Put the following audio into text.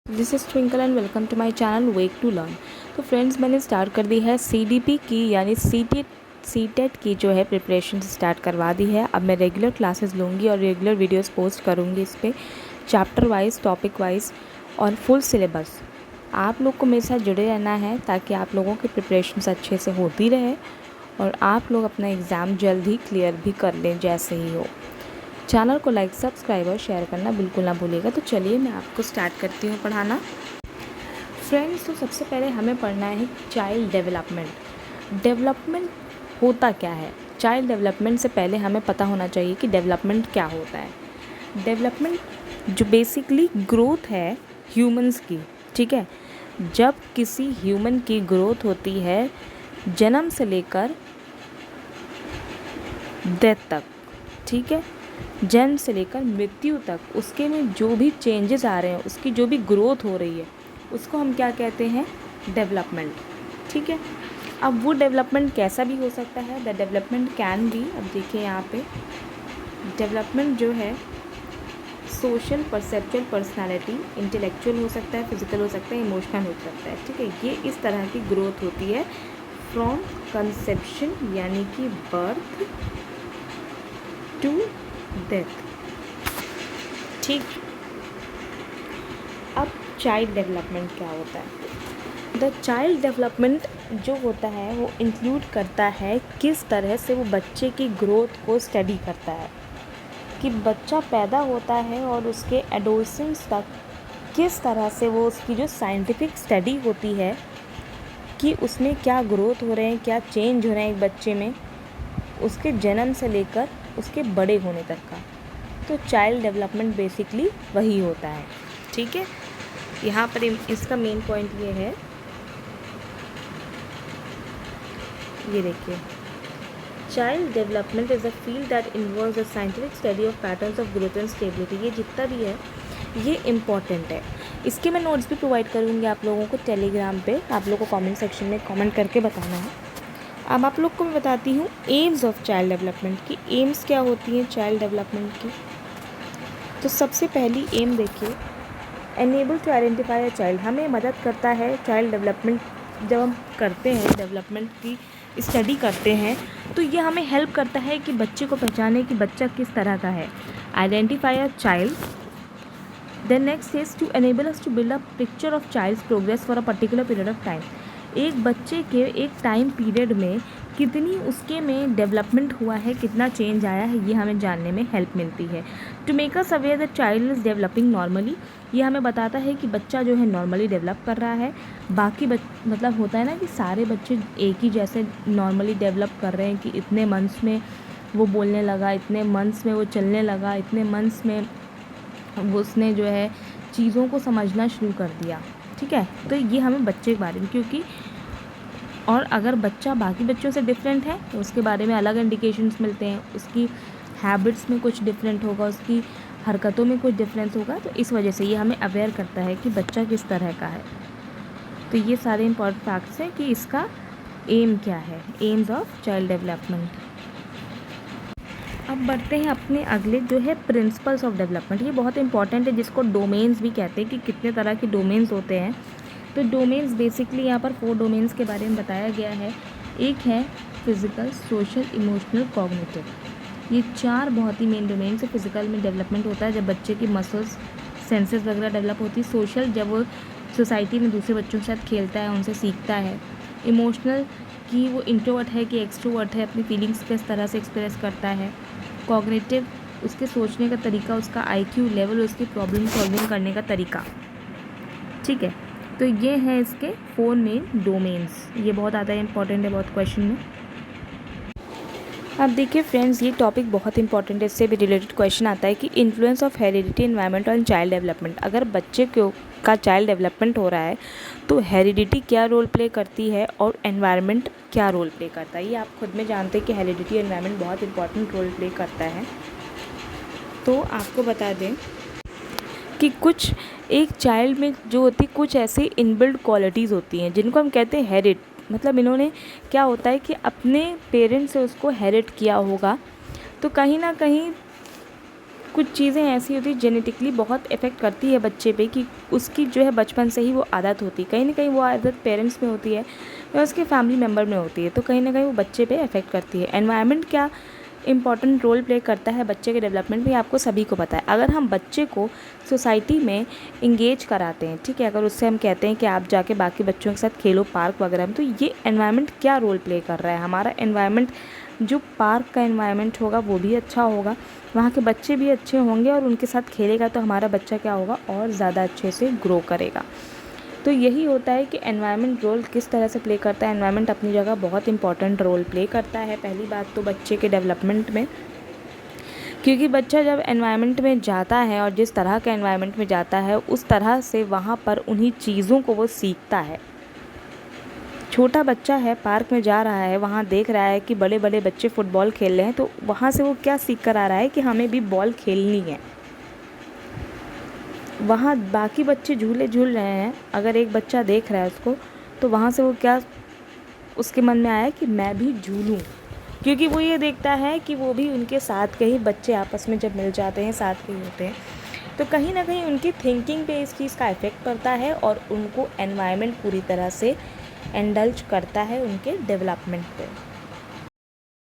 This is Twinkle and welcome to my channel Wake to Learn. तो friends, मैंने start कर दी है सीडीपी की यानी सीटेट की जो है प्रिपरेशन स्टार्ट करवा दी है। अब मैं रेगुलर क्लासेस लूँगी और रेगुलर वीडियोस पोस्ट करूँगी इस पर, चैप्टर वाइज, टॉपिक वाइज और फुल सिलेबस। आप लोग को मेरे साथ जुड़े रहना है ताकि आप लोगों की प्रिपरेशन अच्छे से होती रहे और आप लोग अपना एग्ज़ाम जल्द ही क्लियर भी कर लें जैसे ही हो। चैनल को लाइक, सब्सक्राइब और शेयर करना बिल्कुल ना भूलिएगा। तो चलिए मैं आपको स्टार्ट करती हूँ पढ़ाना। फ्रेंड्स, तो सबसे पहले हमें पढ़ना है चाइल्ड डेवलपमेंट। डेवलपमेंट होता क्या है? चाइल्ड डेवलपमेंट से पहले हमें पता होना चाहिए कि डेवलपमेंट क्या होता है। डेवलपमेंट जो बेसिकली ग्रोथ है ह्यूमंस की, ठीक है। जब किसी ह्यूमन की ग्रोथ होती है जन्म से लेकर डेथ तक, ठीक है, जन्म से लेकर मृत्यु तक, उसके में जो भी चेंजेस आ रहे हैं, उसकी जो भी ग्रोथ हो रही है, उसको हम क्या कहते हैं? डेवलपमेंट, ठीक है। अब वो डेवलपमेंट कैसा भी हो सकता है। द डेवलपमेंट कैन बी, अब देखिए यहाँ पे डेवलपमेंट जो है सोशल, परसेप्चुअल, पर्सनालिटी, इंटेलेक्चुअल हो सकता है, फिजिकल हो सकता है, इमोशनल हो सकता है, ठीक है। ये इस तरह की ग्रोथ होती है फ्रॉम कंसेप्शन यानी कि बर्थ टू डेथ, ठीक। अब चाइल्ड डेवलपमेंट क्या होता है? द चाइल्ड डेवलपमेंट जो होता है वो इंक्लूड करता है किस तरह से वो बच्चे की ग्रोथ को स्टडी करता है, कि बच्चा पैदा होता है और उसके एडोलसेंस तक किस तरह से वो उसकी जो साइंटिफिक स्टडी होती है कि उसमें क्या ग्रोथ हो रहे हैं, क्या चेंज हो रहे हैं एक बच्चे में, उसके जन्म से लेकर उसके बड़े होने तक का। तो चाइल्ड डेवलपमेंट बेसिकली वही होता है, ठीक है। यहाँ पर इसका मेन पॉइंट ये है, ये देखिए, child development is a field that involves the scientific study of patterns of growth and stability. ये जितना भी है ये इम्पॉर्टेंट है। इसके मैं नोट्स भी प्रोवाइड करूँगी आप लोगों को टेलीग्राम पे, आप लोगों को कमेंट सेक्शन में कमेंट करके बताना है। अब आप लोग को मैं बताती हूँ एम्स ऑफ चाइल्ड डेवलपमेंट की। एम्स क्या होती हैं चाइल्ड डेवलपमेंट की? तो सबसे पहली एम देखिए, enable to identify a child. हमें मदद करता है चाइल्ड डेवलपमेंट, जब हम करते हैं डेवलपमेंट की स्टडी करते हैं तो ये हमें हेल्प करता है कि बच्चे को पहचाने कि बच्चा किस तरह का है। Identify a child. Then next is to enable us to build a picture of child's progress for a particular period of time. एक बच्चे के एक टाइम पीरियड में कितनी उसके में डेवलपमेंट हुआ है, कितना चेंज आया है, ये हमें जानने में हेल्प मिलती है। To make us aware that child is developing normally. ये हमें बताता है कि बच्चा जो है नॉर्मली डेवलप कर रहा है। बाकी मतलब होता है ना कि सारे बच्चे एक ही जैसे नॉर्मली डेवलप कर रहे हैं, कि इतने मंथ्स में वो बोलने लगा, इतने मंथ्स में वो चलने लगा, इतने मंथ्स में वो उसने जो है चीज़ों को समझना शुरू कर दिया, ठीक है। तो ये हमें बच्चे के बारे में, क्योंकि और अगर बच्चा बाकी बच्चों से डिफरेंट है तो उसके बारे में अलग इंडिकेशंस मिलते हैं, उसकी हैबिट्स में कुछ डिफरेंट होगा, उसकी हरकतों में कुछ डिफरेंस होगा। तो इस वजह से ये हमें अवेयर करता है कि बच्चा किस तरह का है। तो ये सारे इंपॉर्टेंट फैक्ट्स हैं कि इसका एम क्या है, एम्स ऑफ चाइल्ड डेवलपमेंट। अब बढ़ते हैं अपने अगले जो है प्रिंसिपल्स ऑफ डेवलपमेंट। ये बहुत इंपॉर्टेंट है, जिसको डोमेन्स भी कहते हैं, कि कितने तरह के डोमेन्स होते हैं। तो डोमेन्स बेसिकली यहाँ पर 4 डोमेन्स के बारे में बताया गया है। एक है फिज़िकल, सोशल, इमोशनल, कॉग्निटिव। ये 4 बहुत ही मेन डोमेन्स है। फिज़िकल में डेवलपमेंट होता है जब बच्चे की मसल्स, सेंसेस वगैरह डेवलप होती है। सोशल, जब वो सोसाइटी में दूसरे बच्चों के साथ खेलता है, उनसे सीखता है। इमोशनल, कि वो इंट्रोवर्ट है कि एक्सट्रोवर्ट है, अपनी फीलिंग्स किस तरह से एक्सप्रेस करता है। कॉग्निटिव, उसके सोचने का तरीका, उसका आईक्यू लेवल, उसकी प्रॉब्लम सॉल्विंग करने का तरीका, ठीक है। तो ये हैं इसके 4 मेन डोमेन्स। ये बहुत ज़्यादा इंपॉर्टेंट है, बहुत क्वेश्चन में। अब देखिए फ्रेंड्स, ये टॉपिक बहुत इंपॉर्टेंट है, इससे भी रिलेटेड क्वेश्चन आता है कि influence of heredity, environment on child development. अगर बच्चे का चाइल्ड डेवलपमेंट हो रहा है तो हेरिडिटी क्या रोल प्ले करती है और एनवायरनमेंट क्या रोल प्ले करता है। ये आप खुद में जानते हैं कि हेरिडिटी, एनवायरनमेंट बहुत इंपॉर्टेंट रोल प्ले करता है। तो आपको बता दें कि कुछ एक चाइल्ड में जो होती कुछ ऐसी इनबिल्ड क्वालिटीज़ होती हैं जिनको हम कहते हैं हेरिड। मतलब इन्होंने क्या होता है कि अपने पेरेंट्स से उसको हेरिड किया होगा। तो कहीं ना कहीं कुछ चीज़ें ऐसी होती है जेनेटिकली बहुत इफ़ेक्ट करती है बच्चे पे कि उसकी जो है बचपन से ही वो आदत होती है, कहीं ना कहीं वो आदत पेरेंट्स में होती है या उसके फैमिली मेम्बर में होती है, तो कहीं ना कहीं वो बच्चे पे इफ़ेक्ट करती है। एनवायरनमेंट क्या इंपॉर्टेंट रोल प्ले करता है बच्चे के डेवलपमेंट में, आपको सभी को पता है। अगर हम बच्चे को सोसाइटी में इंगेज कराते हैं, ठीक है, अगर उससे हम कहते हैं कि आप जाके बाकी बच्चों के साथ खेलो पार्क वगैरह में, तो ये एनवायरनमेंट क्या रोल प्ले कर रहा है, हमारा एनवायरनमेंट जो पार्क का एनवायरनमेंट होगा वो भी अच्छा होगा, वहाँ के बच्चे भी अच्छे होंगे और उनके साथ खेलेगा तो हमारा बच्चा क्या होगा और ज़्यादा अच्छे से ग्रो करेगा। तो यही होता है कि एनवायरनमेंट रोल किस तरह से प्ले करता है। एनवायरनमेंट अपनी जगह बहुत इंपॉर्टेंट रोल प्ले करता है, पहली बात तो बच्चे के डेवलपमेंट में, क्योंकि बच्चा जब एनवायरनमेंट में जाता है और जिस तरह के एनवायरनमेंट में जाता है उस तरह से वहाँ पर उन्हीं चीज़ों को वो सीखता है। छोटा बच्चा है, पार्क में जा रहा है, वहाँ देख रहा है कि बड़े बड़े बच्चे फुटबॉल खेल रहे हैं, तो वहाँ से वो क्या सीख कर आ रहा है कि हमें भी बॉल खेलनी है। वहाँ बाकी बच्चे झूले झूल रहे हैं, अगर एक बच्चा देख रहा है उसको, तो वहाँ से वो क्या उसके मन में आया कि मैं भी झूलूँ, क्योंकि वो ये देखता है कि वो भी उनके साथ के ही बच्चे आपस में जब मिल जाते हैं, साथ के ही होते हैं, तो कहीं ना कहीं उनकी थिंकिंग पे इस चीज़ का इफ़ेक्ट पड़ता है और उनको एनवायरनमेंट पूरी तरह से इंडल्ज करता है उनके डेवलपमेंट पे।